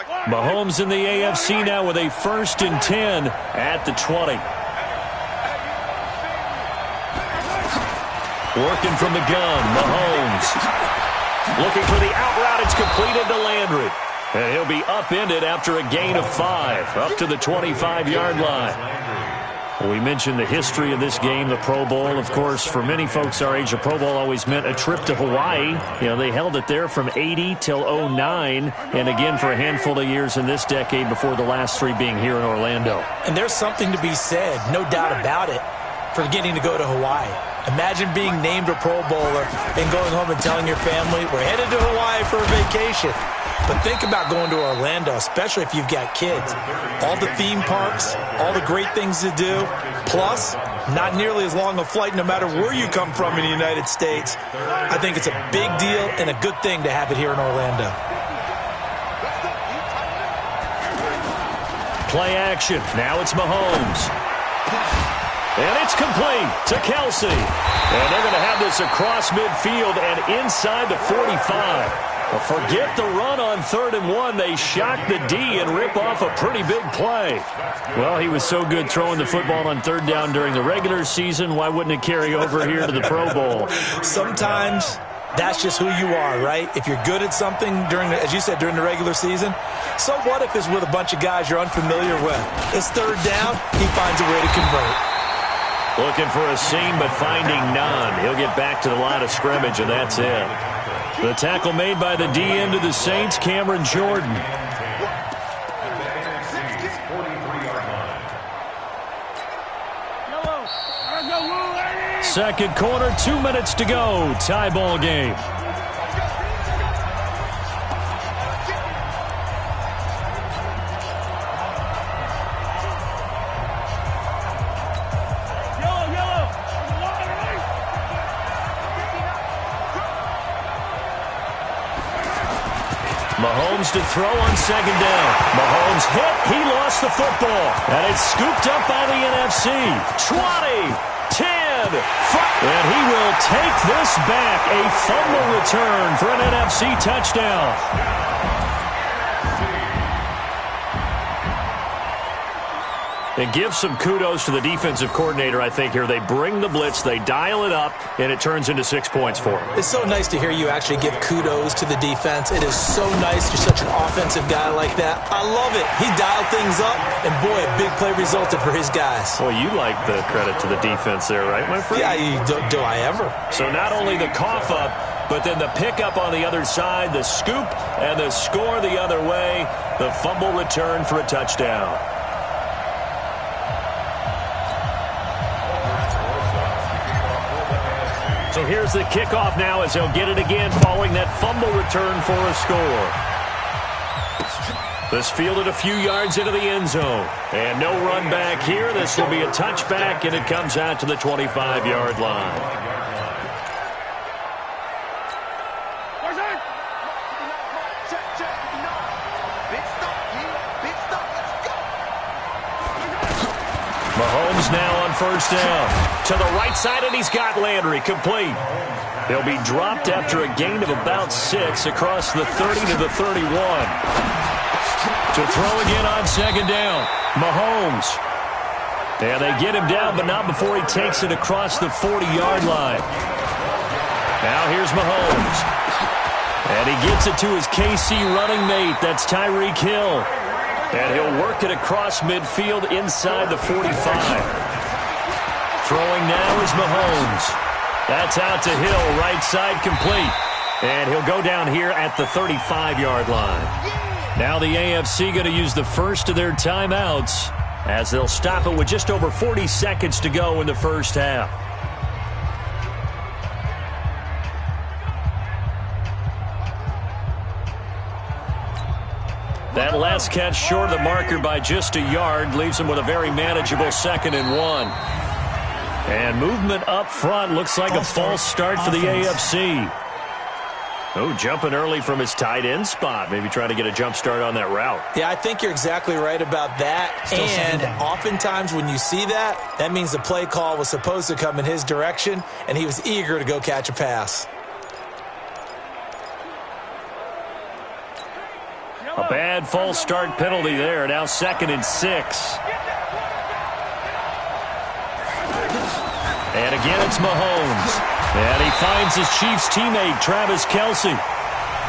Mahomes in the AFC now with a 1st and 10 at the 20. Working from the gun, Mahomes. Looking for the out route. It's completed to Landry. And he'll be upended after a gain of 5, up to the 25-yard line. We mentioned the history of this game, the Pro Bowl. Of course, for many folks our age, the Pro Bowl always meant a trip to Hawaii. You know, they held it there from 80 till 09, and again for a handful of years in this decade before the last 3 being here in Orlando. And there's something to be said, no doubt about it, for getting to go to Hawaii. Imagine being named a Pro Bowler and going home and telling your family, we're headed to Hawaii for a vacation. But think about going to Orlando, especially if you've got kids. All the theme parks, all the great things to do, plus not nearly as long a flight no matter where you come from in the United States. I think it's a big deal and a good thing to have it here in Orlando. Play action. Now it's Mahomes. And it's complete to Kelsey. And they're going to have this across midfield and inside the 45. Well, forget the run on 3rd and 1. They shock the D and rip off a pretty big play. Well, he was so good throwing the football on 3rd down during the regular season. Why wouldn't it carry over here to the Pro Bowl? Sometimes that's just who you are, right? If you're good at something during, as you said, during the regular season, so what if it's with a bunch of guys you're unfamiliar with? It's 3rd down. He finds a way to convert. Looking for a seam, but finding none. He'll get back to the line of scrimmage, and that's it. The tackle made by the D end of the Saints, Cameron Jordan. Second quarter, 2 minutes to go. Tie ball game. Mahomes to throw on 2nd down. Mahomes hit. He lost the football. And it's scooped up by the NFC. 20, 10, 5. And he will take this back. A fumble return for an NFC touchdown. And give some kudos to the defensive coordinator, I think, here. They bring the blitz, they dial it up, and it turns into 6 points for them. It's so nice to hear you actually give kudos to the defense. It is so nice. You're such an offensive guy like that. I love it. He dialed things up, and boy, a big play resulted for his guys. Well, you like the credit to the defense there, right, my friend? Yeah, do I ever. So not only the cough up, but then the pickup on the other side, the scoop, and the score the other way. The fumble return for a touchdown. So here's the kickoff now as they'll get it again following that fumble return for a score. This fielded a few yards into the end zone. And no run back here. This will be a touchback, and it comes out to the 25-yard line. Mahomes now on 1st down. To the right side, and he's got Landry complete. He'll be dropped after a gain of about 6 across the 30 to the 31. To throw again on 2nd down. Mahomes. And they get him down, but not before he takes it across the 40-yard line. Now here's Mahomes. And he gets it to his KC running mate. That's Tyreek Hill. And he'll work it across midfield inside the 45. Throwing now is Mahomes. That's out to Hill, right side complete. And he'll go down here at the 35-yard line. Now the AFC going to use the first of their timeouts as they'll stop it with just over 40 seconds to go in the first half. That last catch short of the marker by just a yard leaves him with a very manageable 2nd and 1. And movement up front looks like a false start for the AFC. Oh, jumping early from his tight end spot. Maybe trying to get a jump start on that route. Yeah, I think you're exactly right about that. And oftentimes when you see that, that means the play call was supposed to come in his direction, and he was eager to go catch a pass. A bad bad false start penalty there. Now 2nd and 6. And again, it's Mahomes. And he finds his Chiefs teammate, Travis Kelce.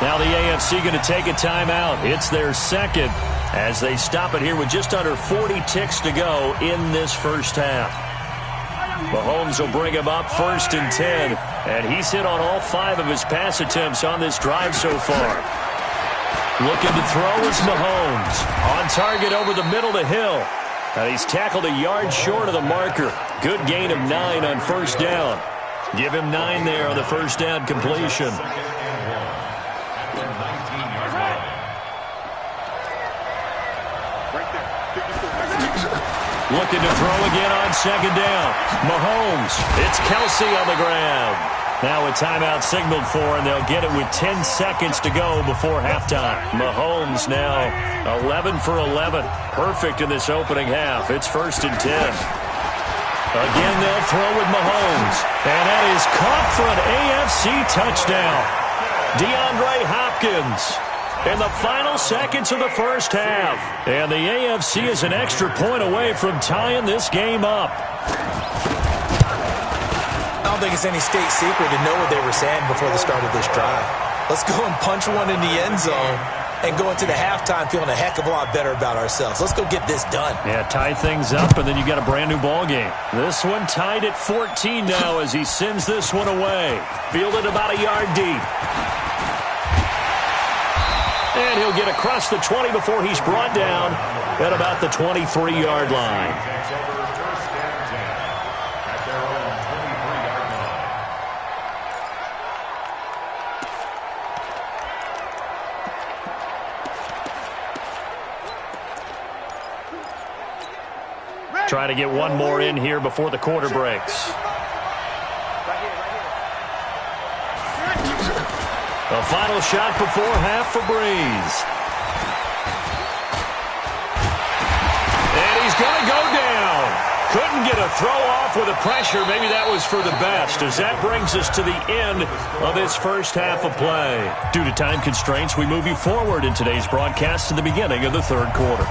Now the AFC going to take a timeout. It's their second as they stop it here with just under 40 ticks to go in this first half. Mahomes will bring him up 1st and 10. And he's hit on all 5 of his pass attempts on this drive so far. Looking to throw is Mahomes. On target over the middle to Hill. And he's tackled a yard short of the marker. Good gain of 9 on 1st down. Give him 9 there on the 1st down completion. Looking to throw again on 2nd down. Mahomes. It's Kelce on the ground. Now a timeout signaled for, and they'll get it with 10 seconds to go before halftime. Mahomes now 11 for 11. Perfect in this opening half. It's 1st and 10. Again, they'll throw with Mahomes. And that is caught for an AFC touchdown. DeAndre Hopkins in the final seconds of the first half. And the AFC is an extra point away from tying this game up. I don't think it's any state secret to know what they were saying before the start of this drive. Let's go and punch one in the end zone and go into the halftime feeling a heck of a lot better about ourselves. Let's go get this done. Yeah, tie things up, and then you got a brand-new ball game. This one tied at 14 now as he sends this one away. Fielded about a yard deep. And he'll get across the 20 before he's brought down at about the 23-yard line. Try to get one more in here before the quarter breaks. The final shot before half for Breeze. And he's going to go down. Couldn't get a throw off with the pressure. Maybe that was for the best, as that brings us to the end of this first half of play. Due to time constraints, we move you forward in today's broadcast to the beginning of the third quarter.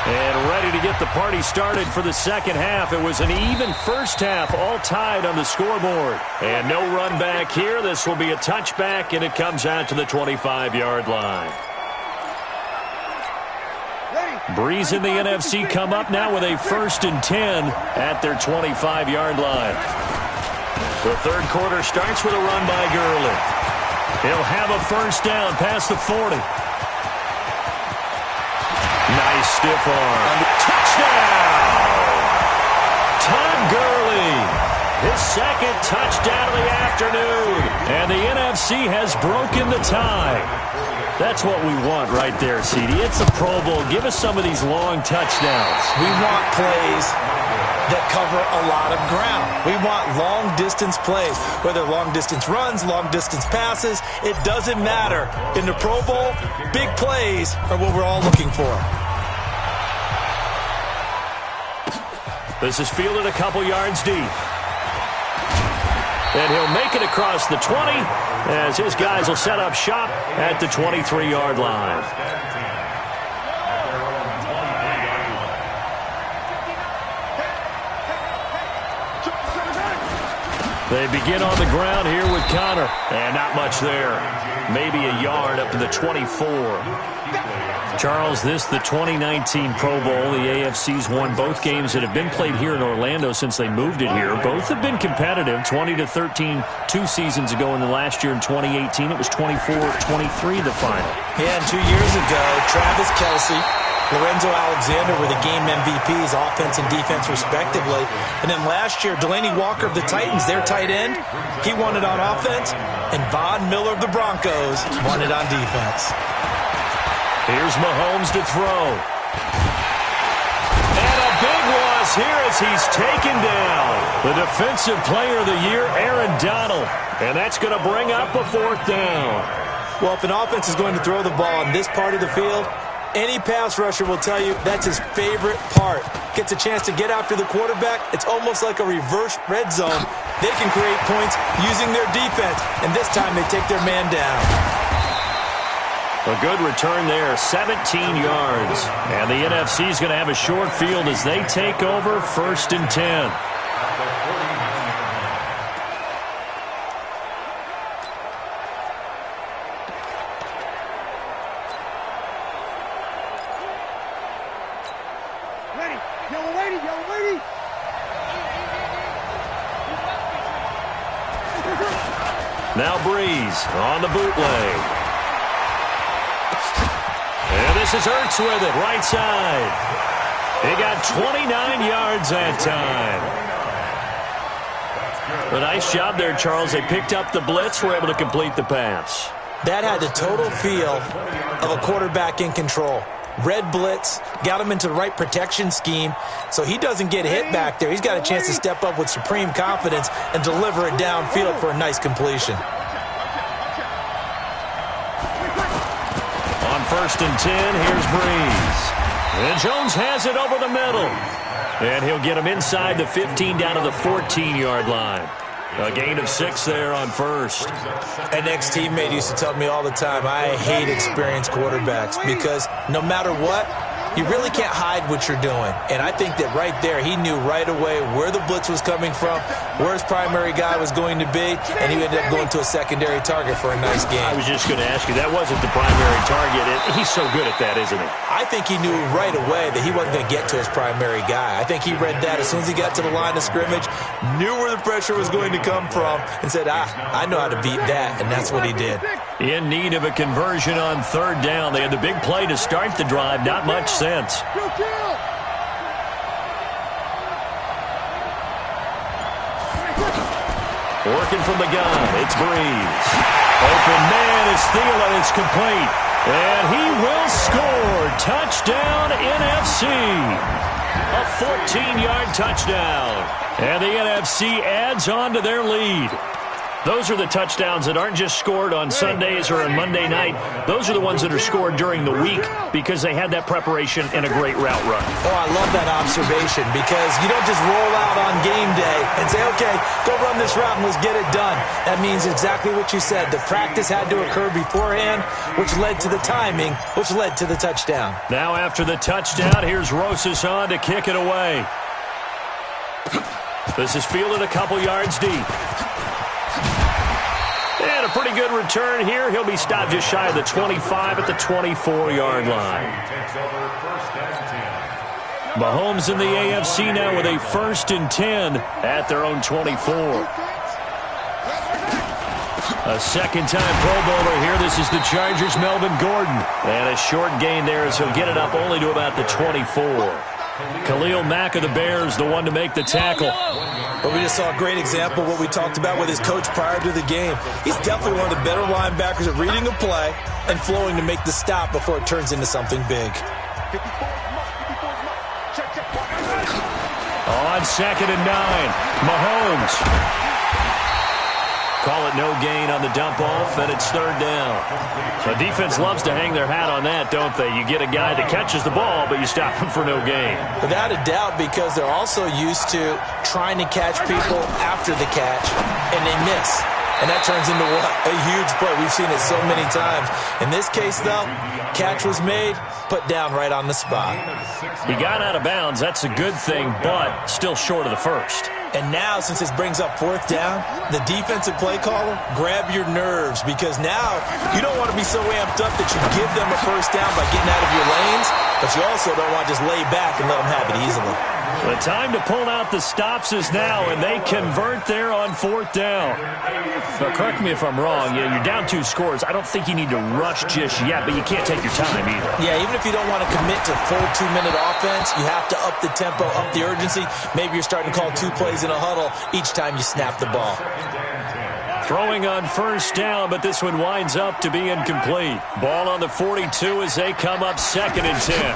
And ready to get the party started for the second half. It was an even first half, all tied on the scoreboard. And no run back here. This will be a touchback, and it comes out to the 25-yard line. Breeze and the NFC come up now with a 1st and 10 at their 25-yard line. The third quarter starts with a run by Gurley. He'll have a first down past the 40. Nice stiff arm. Touchdown! Todd Gurley. His second touchdown of the afternoon. And the NFC has broken the tie. That's what we want right there, CD. It's a Pro Bowl. Give us some of these long touchdowns. We want plays that cover a lot of ground. We want long-distance plays, whether long-distance runs, long-distance passes. It doesn't matter. In the Pro Bowl, big plays are what we're all looking for. This is fielded a couple yards deep. And he'll make it across the 20 as his guys will set up shop at the 23-yard line. They begin on the ground here with Connor. And not much there. Maybe a yard up to the 24. Charles, this the 2019 Pro Bowl. The AFC's won both games that have been played here in Orlando since they moved it here. Both have been competitive, 20-13 2 seasons ago, and the last year in 2018 it was 24-23 the final. Yeah, and 2 years ago, Travis Kelce, Lorenzo Alexander were the game MVPs, offense and defense respectively. And then last year, Delaney Walker of the Titans, their tight end, he won it on offense, and Von Miller of the Broncos won it on defense. Here's Mahomes to throw. And a big loss here as he's taken down. The defensive player of the year, Aaron Donald. And that's going to bring up a 4th down. Well, if an offense is going to throw the ball on this part of the field, any pass rusher will tell you that's his favorite part. Gets a chance to get after the quarterback. It's almost like a reverse red zone. They can create points using their defense. And this time they take their man down. A good return there, 17 yards. And the NFC is going to have a short field as they take over 1st and 10. Now Breeze on the bootleg. And this is Ertz with it, right side. He got 29 yards that time. A nice job there, Charles. They picked up the blitz, were able to complete the pass. That had the total feel of a quarterback in control. Red blitz, got him into the right protection scheme, so he doesn't get hit back there. He's got a chance to step up with supreme confidence and deliver it downfield for a nice completion. On 1st and 10, here's Breeze. And Jones has it over the middle. And he'll get him inside the 15 down to the 14-yard line. A gain of 6 there on 1st. An ex-teammate used to tell me all the time, I hate experienced quarterbacks because no matter what, you really can't hide what you're doing. And I think that right there, he knew right away where the blitz was coming from, where his primary guy was going to be, and he ended up going to a secondary target for a nice game. I was just going to ask you, that wasn't the primary target. He's so good at that, isn't he? I think he knew right away that he wasn't going to get to his primary guy. I think he read that as soon as he got to the line of scrimmage, knew where the pressure was going to come from, and said, I know how to beat that, and that's what he did. In need of a conversion on 3rd down. They had the big play to start the drive. Not much sense. Working from the gun, it's Breeze. Open man is Thielen. It's complete. And he will score. Touchdown, NFC. A 14-yard touchdown. And the NFC adds on to their lead. Those are the touchdowns that aren't just scored on Sundays or on Monday night. Those are the ones that are scored during the week because they had that preparation and a great route run. Oh, I love that observation because you don't just roll out on game day and say, okay, go run this route and let's get it done. That means exactly what you said. The practice had to occur beforehand, which led to the timing, which led to the touchdown. Now after the touchdown, here's Rosas on to kick it away. This is fielded a couple yards deep. And a pretty good return here. He'll be stopped just shy of the 25 at the 24-yard line. Mahomes in the AFC now with a 1st and 10 at their own 24. A second-time Pro Bowler here. This is the Chargers' Melvin Gordon. And a short gain there as he'll get it up only to about the 24. Khalil Mack of the Bears, the one to make the tackle. But we just saw a great example of what we talked about with his coach prior to the game. He's definitely one of the better linebackers at reading a play and flowing to make the stop before it turns into something big. On 2nd and 9, Mahomes. Call it no gain on the dump off, and it's 3rd down. The defense loves to hang their hat on that, don't they? You get a guy that catches the ball, but you stop him for no gain. Without a doubt, because they're also used to trying to catch people after the catch, and they miss. And that turns into what? A huge play. We've seen it so many times. In this case, though, catch was made, put down right on the spot. He got out of bounds. That's a good thing, but still short of the first. And now, since this brings up 4th down, the defensive play caller, grab your nerves because now you don't want to be so amped up that you give them a 1st down by getting out of your lanes, but you also don't want to just lay back and let them have it easily. The time to pull out the stops is now, and they convert there on 4th down. Now, correct me if I'm wrong. Yeah, you're down 2 scores. I don't think you need to rush just yet, but you can't take your time either. Yeah, even if you don't want to commit to full 2-minute offense, you have to up the tempo, up the urgency. Maybe you're starting to call 2 plays in a huddle each time you snap the ball. Throwing on 1st down, but this one winds up to be incomplete. Ball on the 42 as they come up 2nd and 10.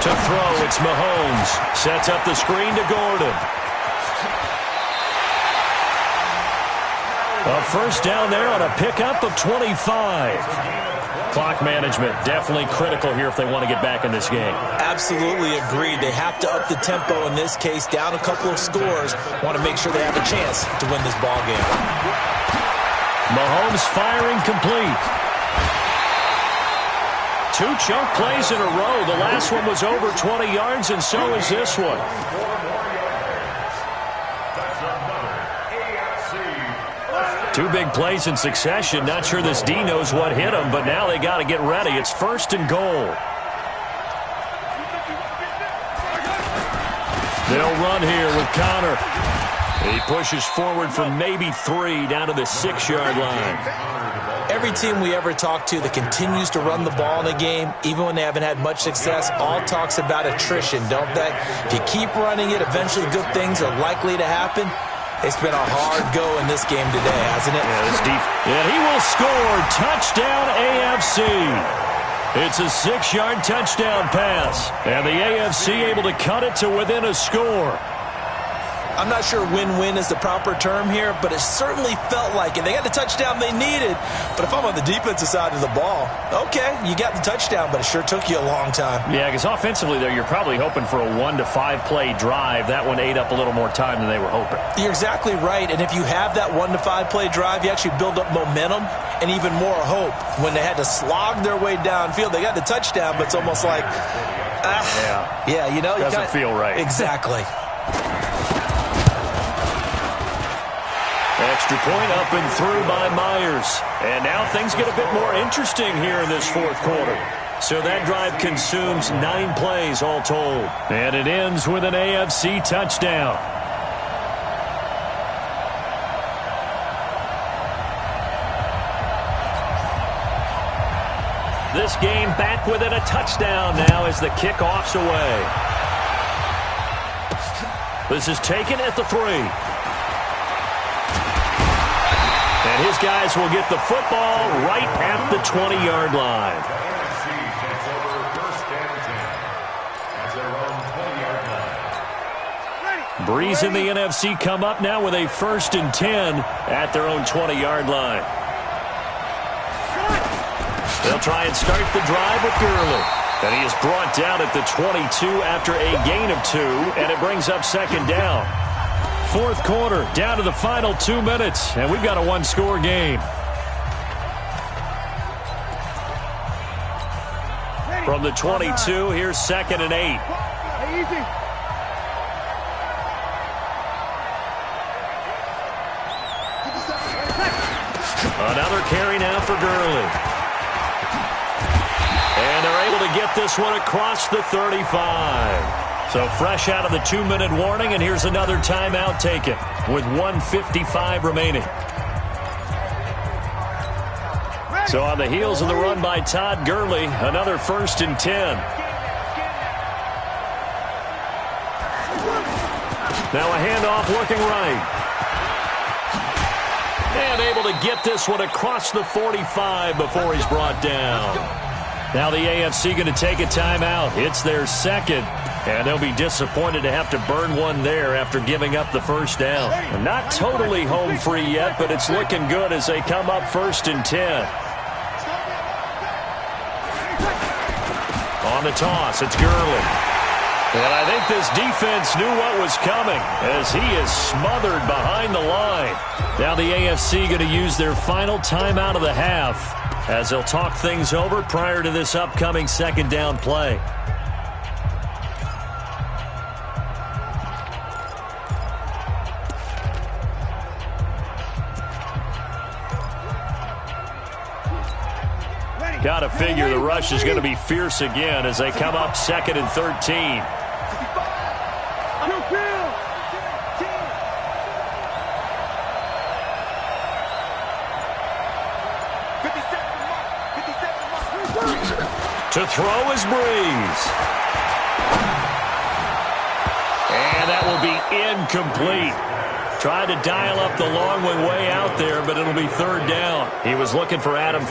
To throw, it's Mahomes. Sets up the screen to Gordon. A 1st down there on a pickup of 25. Clock management definitely critical here if they want to get back in this game. Absolutely agreed. They have to up the tempo in this case, down a couple of scores. Want to make sure they have a chance to win this ball game. Mahomes firing complete. 2 chunk plays in a row. The last one was over 20 yards, and so is this one. Two big plays in succession. Not sure this D knows what hit him, but now they got to get ready. It's 1st and goal. They'll run here with Connor. He pushes forward for maybe 3 down to the 6-yard line. Every team we ever talk to that continues to run the ball in a game, even when they haven't had much success, all talks about attrition, don't they? If you keep running it, eventually good things are likely to happen. It's been a hard go in this game today, hasn't it? Yeah, it's deep. And he will score. Touchdown, AFC. It's a 6-yard touchdown pass. And the AFC able to cut it to within a score. I'm not sure win-win is the proper term here, but it certainly felt like it. They got the touchdown they needed, but if I'm on the defensive side of the ball, okay, you got the touchdown, but it sure took you a long time. Yeah, because offensively there, you're probably hoping for a 1 to 5 play drive. That one ate up a little more time than they were hoping. You're exactly right, and if you have that 1 to 5 play drive, you actually build up momentum and even more hope. When they had to slog their way downfield, they got the touchdown, but it's almost like, yeah, you know. Doesn't feel right. Exactly. Extra point up and through by Myers. And now things get a bit more interesting here in this 4th quarter. So that drive consumes 9 plays all told. And it ends with an AFC touchdown. This game back within a touchdown now as the kickoff's away. This is taken at the 3. And his guys will get the football right at the 20-yard line. Breeze and the NFC come up now with a 1st and 10 at their own 20-yard line. They'll try and start the drive with Gurley. And he is brought down at the 22 after a gain of 2, and it brings up 2nd down. 4th quarter, down to the final 2 minutes, and we've got a 1-score game. From the 22, here's 2nd and 8. Another carry now for Gurley. And they're able to get this one across the 35. So fresh out of the 2-minute warning, and here's another timeout taken with 1:55 remaining. So on the heels of the run by Todd Gurley, another 1st and 10. Now a handoff looking right. And able to get this one across the 45 before he's brought down. Now the AFC going to take a timeout. It's their 2nd. And they'll be disappointed to have to burn one there after giving up the 1st down. Not totally home free yet, but it's looking good as they come up 1st and 10. On the toss, it's Gurley. And I think this defense knew what was coming as he is smothered behind the line. Now the AFC going to use their final timeout of the half as they'll talk things over prior to this upcoming 2nd down play. Got to figure the rush is going to be fierce again as they come up 2nd and 13. To throw is Breeze. And that will be incomplete. Tried to dial up the long one way out there, but it'll be 3rd down. He was looking for Adam